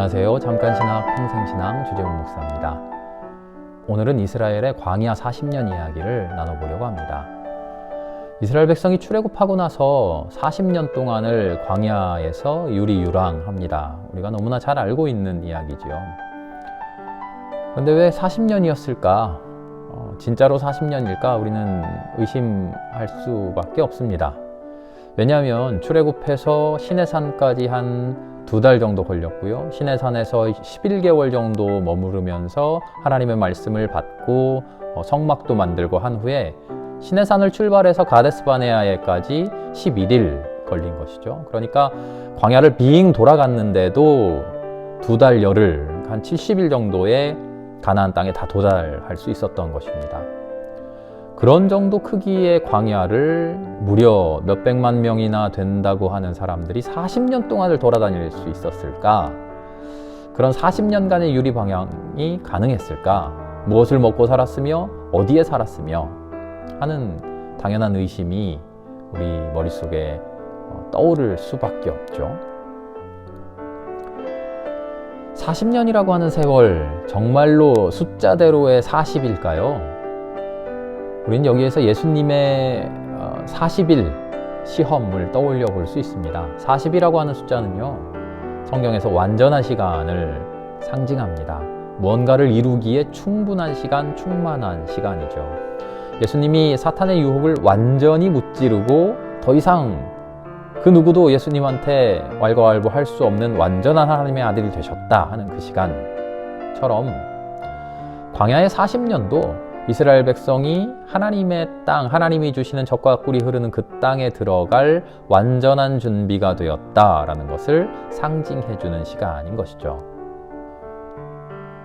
안녕하세요. 잠깐신학 평생신앙 주재훈 목사입니다. 오늘은 이스라엘의 광야 40년 이야기를 나눠보려고 합니다. 이스라엘 백성이 출애굽하고 나서 40년 동안을 광야에서 유리유랑합니다. 우리가 너무나 잘 알고 있는 이야기지요. 그런데 왜 40년이었을까? 진짜로 40년일까? 우리는 의심할 수밖에 없습니다. 왜냐하면 출애굽해서 시내산까지 한 2달 정도 걸렸고요. 시내산에서 11개월 정도 머무르면서 하나님의 말씀을 받고 성막도 만들고 한 후에 시내산을 출발해서 가데스바네아에까지 11일 걸린 것이죠. 그러니까 광야를 빙 돌아갔는데도 2달 열흘, 한 70일 정도의 가나안 땅에 다 도달할 수 있었던 것입니다. 그런 정도 크기의 광야를 무려 몇백만 명이나 된다고 하는 사람들이 40년 동안을 돌아다닐 수 있었을까? 그런 40년간의 유리 방향이 가능했을까? 무엇을 먹고 살았으며 어디에 살았으며 하는 당연한 의심이 우리 머릿속에 떠오를 수밖에 없죠. 40년이라고 하는 세월, 정말로 숫자대로의 40일까요? 우리는 여기에서 예수님의 40일 시험을 떠올려 볼 수 있습니다. 40이라고 하는 숫자는요, 성경에서 완전한 시간을 상징합니다. 무언가를 이루기에 충분한 시간, 충만한 시간이죠. 예수님이 사탄의 유혹을 완전히 무찌르고 더 이상 그 누구도 예수님한테 왈가왈부할 수 없는 완전한 하나님의 아들이 되셨다 하는 그 시간처럼 광야의 40년도 이스라엘 백성이 하나님의 땅, 하나님이 주시는 젖과 꿀이 흐르는 그 땅에 들어갈 완전한 준비가 되었다라는 것을 상징해주는 시간인 것이죠.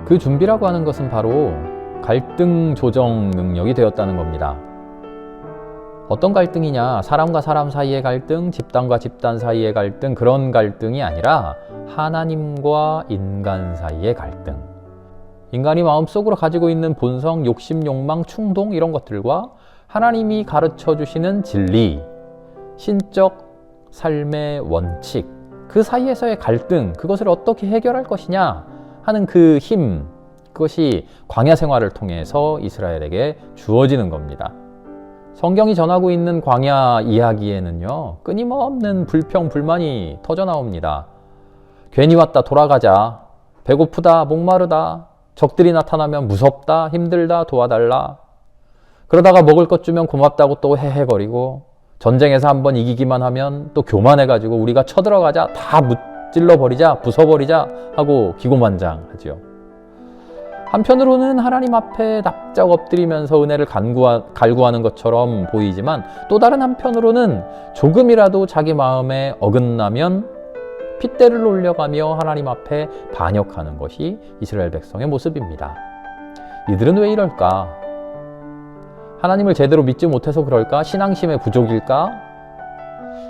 그 준비라고 하는 것은 바로 갈등 조정 능력이 되었다는 겁니다. 어떤 갈등이냐? 사람과 사람 사이의 갈등, 집단과 집단 사이의 갈등, 그런 갈등이 아니라 하나님과 인간 사이의 갈등. 인간이 마음속으로 가지고 있는 본성, 욕심, 욕망, 충동 이런 것들과 하나님이 가르쳐 주시는 진리, 신적 삶의 원칙, 그 사이에서의 갈등, 그것을 어떻게 해결할 것이냐 하는 그 힘, 그것이 광야 생활을 통해서 이스라엘에게 주어지는 겁니다. 성경이 전하고 있는 광야 이야기에는요, 끊임없는 불평, 불만이 터져 나옵니다. 괜히 왔다 돌아가자, 배고프다, 목마르다, 적들이 나타나면 무섭다, 힘들다, 도와달라. 그러다가 먹을 것 주면 고맙다고 또 헤헤거리고, 전쟁에서 한번 이기기만 하면 또 교만해가지고 우리가 쳐들어가자, 다 무찔러버리자, 부숴버리자 하고 기고만장하죠. 한편으로는 하나님 앞에 납작 엎드리면서 은혜를 갈구하는 것처럼 보이지만, 또 다른 한편으로는 조금이라도 자기 마음에 어긋나면 핏대를 올려가며 하나님 앞에 반역하는 것이 이스라엘 백성의 모습입니다. 이들은 왜 이럴까? 하나님을 제대로 믿지 못해서 그럴까? 신앙심의 부족일까?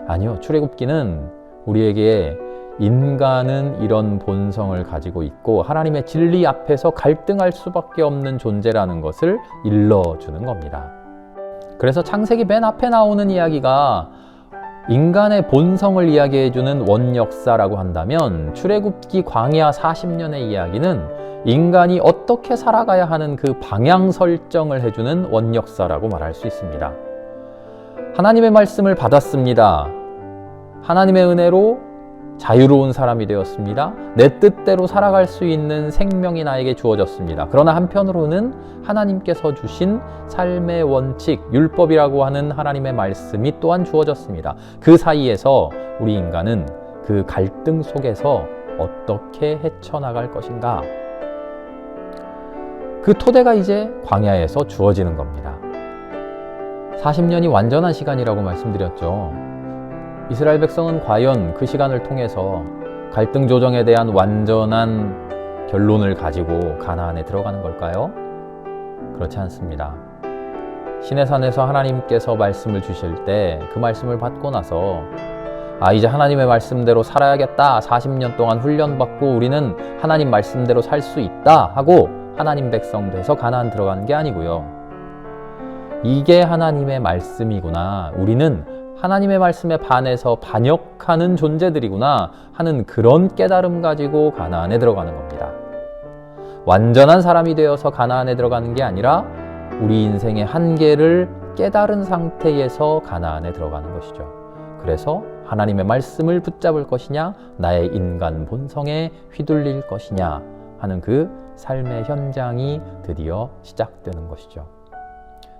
아니요. 출애굽기는 우리에게 인간은 이런 본성을 가지고 있고 하나님의 진리 앞에서 갈등할 수밖에 없는 존재라는 것을 일러주는 겁니다. 그래서 창세기 맨 앞에 나오는 이야기가 인간의 본성을 이야기해주는 원역사라고 한다면, 출애굽기 광야 40년의 이야기는 인간이 어떻게 살아가야 하는 그 방향 설정을 해주는 원역사라고 말할 수 있습니다. 하나님의 말씀을 받았습니다. 하나님의 은혜로 자유로운 사람이 되었습니다. 내 뜻대로 살아갈 수 있는 생명이 나에게 주어졌습니다. 그러나 한편으로는 하나님께서 주신 삶의 원칙, 율법이라고 하는 하나님의 말씀이 또한 주어졌습니다. 그 사이에서 우리 인간은 그 갈등 속에서 어떻게 헤쳐나갈 것인가? 그 토대가 이제 광야에서 주어지는 겁니다. 40년이 완전한 시간이라고 말씀드렸죠. 이스라엘 백성은 과연 그 시간을 통해서 갈등 조정에 대한 완전한 결론을 가지고 가나안에 들어가는 걸까요? 그렇지 않습니다. 시내산에서 하나님께서 말씀을 주실 때 그 말씀을 받고 나서 이제 하나님의 말씀대로 살아야겠다, 40년 동안 훈련받고 우리는 하나님 말씀대로 살 수 있다 하고 하나님 백성 돼서 가나안 들어가는 게 아니고요. 이게 하나님의 말씀이구나, 우리는 하나님의 말씀에 반해서 반역하는 존재들이구나 하는 그런 깨달음 가지고 가나안에 들어가는 겁니다. 완전한 사람이 되어서 가나안에 들어가는 게 아니라 우리 인생의 한계를 깨달은 상태에서 가나안에 들어가는 것이죠. 그래서 하나님의 말씀을 붙잡을 것이냐, 나의 인간 본성에 휘둘릴 것이냐 하는 그 삶의 현장이 드디어 시작되는 것이죠.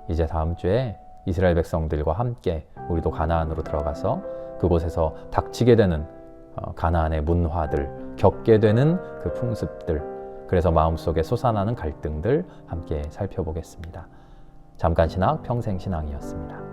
이제 다음 주에 이스라엘 백성들과 함께 우리도 가나안으로 들어가서 그곳에서 닥치게 되는 가나안의 문화들, 겪게 되는 그 풍습들, 그래서 마음속에 솟아나는 갈등들 함께 살펴보겠습니다. 잠깐 신학 평생 신앙이었습니다.